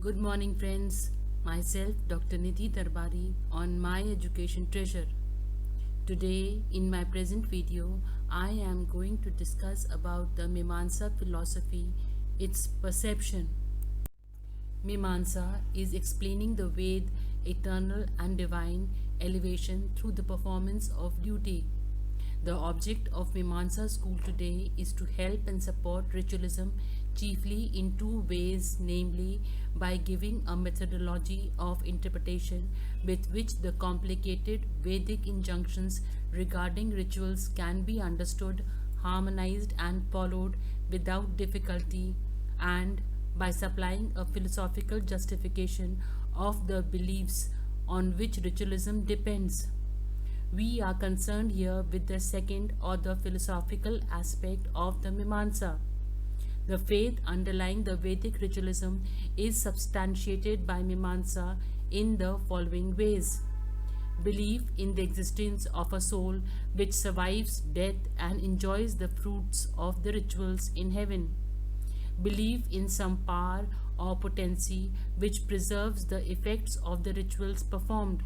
Good morning, friends. Myself, Dr. Nidhi Darbari, on My Education Treasure. Today, in my present video, I am going to discuss about the Mimamsa philosophy, its perception. Mimamsa is explaining the Ved, eternal and divine elevation through the performance of duty. The object of Mimamsa school today is to help and support ritualism chiefly in two ways, namely by giving a methodology of interpretation with which the complicated Vedic injunctions regarding rituals can be understood, harmonized, and followed without difficulty, and by supplying a philosophical justification of the beliefs on which ritualism depends. We are concerned here with the second or the philosophical aspect of the Mimamsa. The faith underlying the Vedic ritualism is substantiated by Mimamsa in the following ways: belief in the existence of a soul which survives death and enjoys the fruits of the rituals in heaven, belief in some power or potency which preserves the effects of the rituals performed,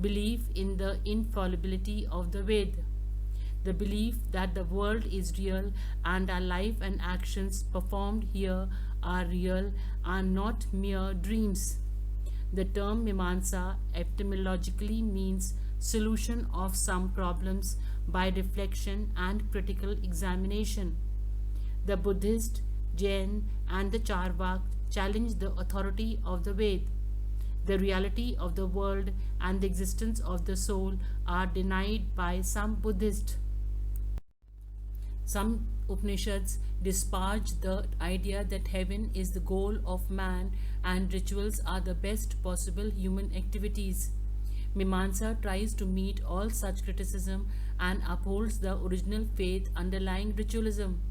belief in the infallibility of the Ved, the belief that the world is real and our life and actions performed here are real and not mere dreams. The term Mimamsa etymologically means solution of some problems by reflection and critical examination. The Buddhist, Jain, and the Charvak challenge the authority of the Ved. The reality of the world and the existence of the soul are denied by some Buddhists. Some Upanishads disparage the idea that heaven is the goal of man and rituals are the best possible human activities. Mimamsa tries to meet all such criticism and upholds the original faith underlying ritualism.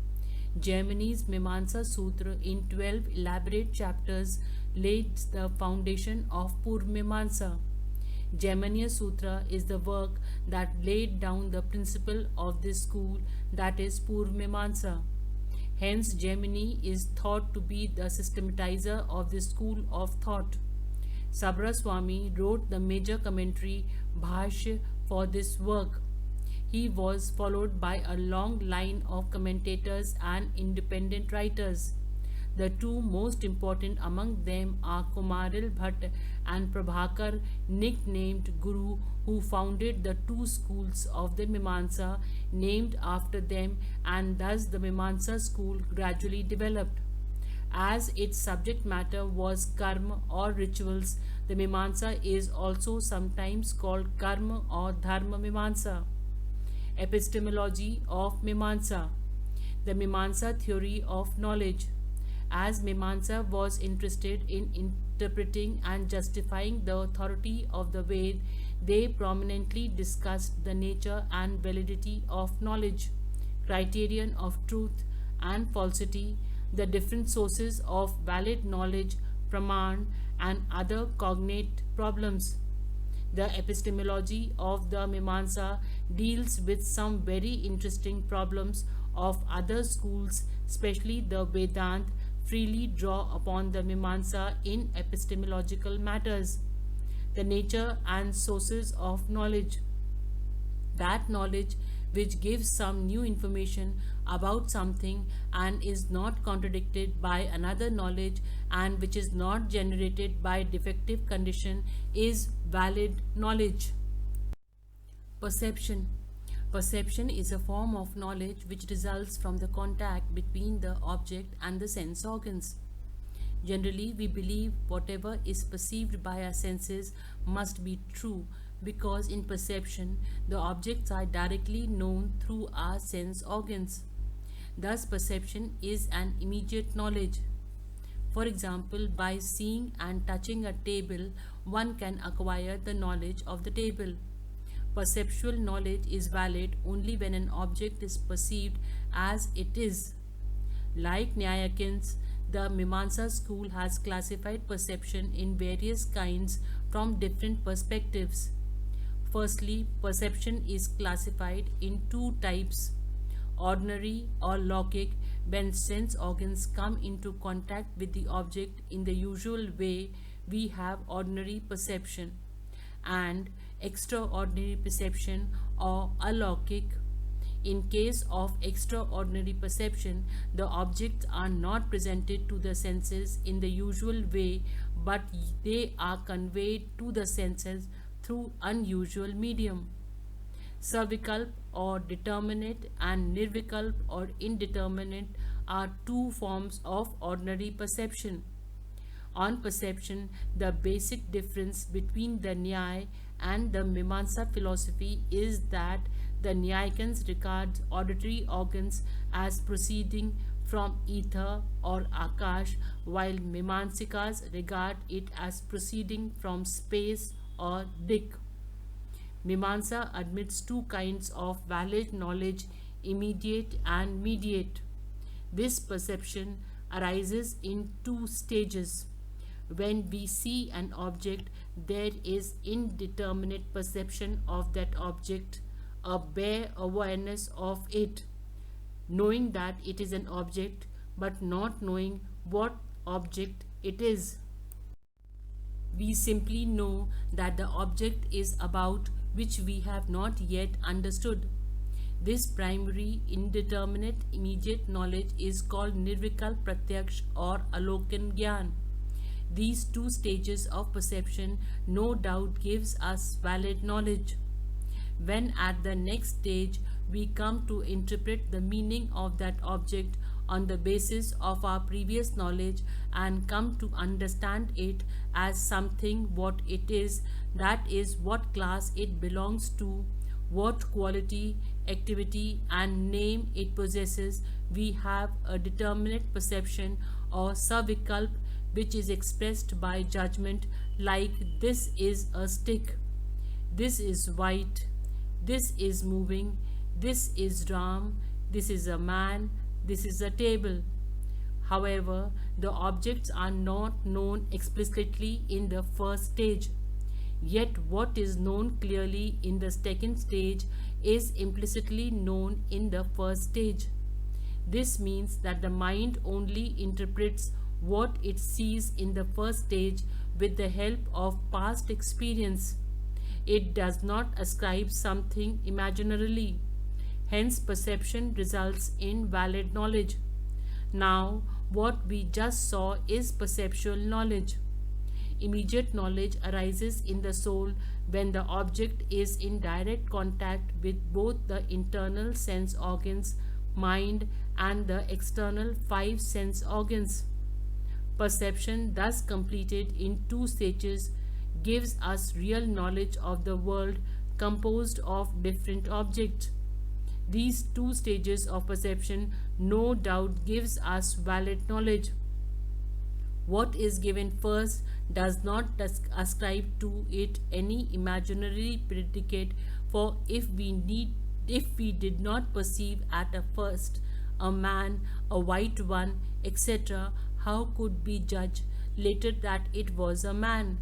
Jaimini's Mimamsa Sutra in 12 elaborate chapters lays the foundation of Purvamimamsa. Jaiminiya Sutra is the work that laid down the principle of this school, that is Purvamimamsa. Hence, Jaimini is thought to be the systematizer of this school of thought. Sabraswamy wrote the major commentary Bhashya for this work. He was followed by a long line of commentators and independent writers. The two most important among them are Kumaril Bhatt and Prabhakar, nicknamed Guru, who founded the two schools of the Mimamsa named after them, and thus the Mimamsa school gradually developed. As its subject matter was karma or rituals, the Mimamsa is also sometimes called karma or dharma Mimamsa. Epistemology of Mimamsa. The Mimamsa theory of knowledge. As Mimamsa was interested in interpreting and justifying the authority of the Ved, they prominently discussed the nature and validity of knowledge, criterion of truth and falsity, the different sources of valid knowledge, praman, and other cognate problems. The epistemology of the Mimamsa deals with some very interesting problems of other schools, especially the Vedanta, freely draw upon the Mimamsa in epistemological matters. The nature and sources of knowledge. That knowledge which gives some new information about something and is not contradicted by another knowledge and which is not generated by defective condition is valid knowledge. Perception. Perception is a form of knowledge which results from the contact between the object and the sense organs. Generally, we believe whatever is perceived by our senses must be true because in perception, the objects are directly known through our sense organs. Thus, perception is an immediate knowledge. For example, by seeing and touching a table, one can acquire the knowledge of the table. Perceptual knowledge is valid only when an object is perceived as it is. Like Nyayakins, the Mimamsa school has classified perception in various kinds from different perspectives. Firstly, perception is classified in two types: ordinary or logic, When sense organs come into contact with the object in the usual way, we have ordinary perception and extraordinary perception or alaukic. In case of extraordinary perception, the objects are not presented to the senses in the usual way, but they are conveyed to the senses through unusual medium. Savikalp or determinate and nirvikalp or indeterminate are two forms of ordinary perception. On perception, the basic difference between the Nyaya and the Mimamsa philosophy is that the Nyayikans regard auditory organs as proceeding from ether or akash, while Mimamsikas regard it as proceeding from space or dik. Mimamsa admits two kinds of valid knowledge, immediate and mediate. This perception arises in two stages. When we see an object, there is indeterminate perception of that object, a bare awareness of it, knowing that it is an object but not knowing what object it is. We simply know that the object is about which we have not yet understood. This primary indeterminate immediate knowledge is called Nirvikal Pratyaksh or Alokan Gyan. These two stages of perception no doubt gives us valid knowledge. When at the next stage we come to interpret the meaning of that object on the basis of our previous knowledge and come to understand it as something what it is, that is what class it belongs to, what quality, activity and name it possesses, we have a determinate perception or savikalp which is expressed by judgment like this is a stick, this is white, this is moving, this is Ram, this is a man, this is a table. However, the objects are not known explicitly in the first stage. Yet what is known clearly in the second stage is implicitly known in the first stage. This means that the mind only interprets what it sees in the first stage with the help of past experience. It does not ascribe something imaginarily. Hence, perception results in valid knowledge. Now, what we just saw is perceptual knowledge. Immediate knowledge arises in the soul when the object is in direct contact with both the internal sense organs, mind, and the external five sense organs. Perception, thus completed in two stages, gives us real knowledge of the world composed of different objects. These two stages of perception no doubt gives us valid knowledge. What is given first does not ascribe to it any imaginary predicate, for if we did not perceive at a first a man, a white one, etc., how could we judge later that it was a man,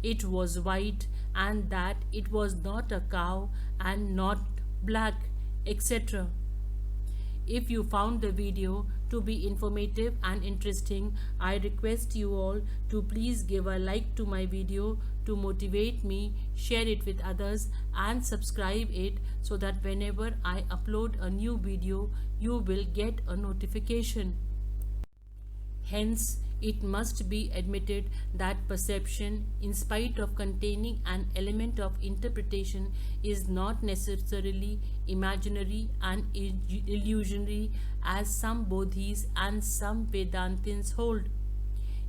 it was white, and that it was not a cow and not black, etc. If you found the video to be informative and interesting, I request you all to please give a like to my video to motivate me, share it with others and subscribe it so that whenever I upload a new video, you will get a notification. Hence, it must be admitted that perception, in spite of containing an element of interpretation, is not necessarily imaginary and illusionary as some Bodhis and some Vedantins hold.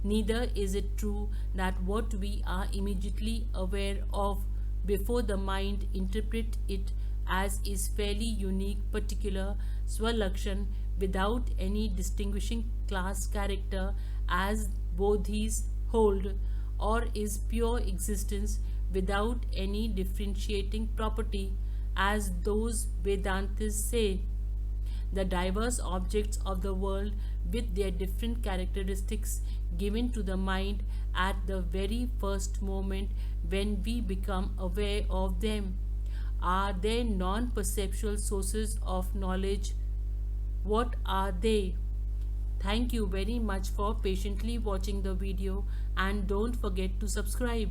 Neither is it true that what we are immediately aware of before the mind interprets it as is fairly unique, particular, swalakshan, without any distinguishing class character as Bodhis hold, or is pure existence without any differentiating property as those Vedantis say. The diverse objects of the world with their different characteristics given to the mind at the very first moment when we become aware of them. Are they non-perceptual sources of knowledge? What are they? Thank you very much for patiently watching the video and don't forget to subscribe.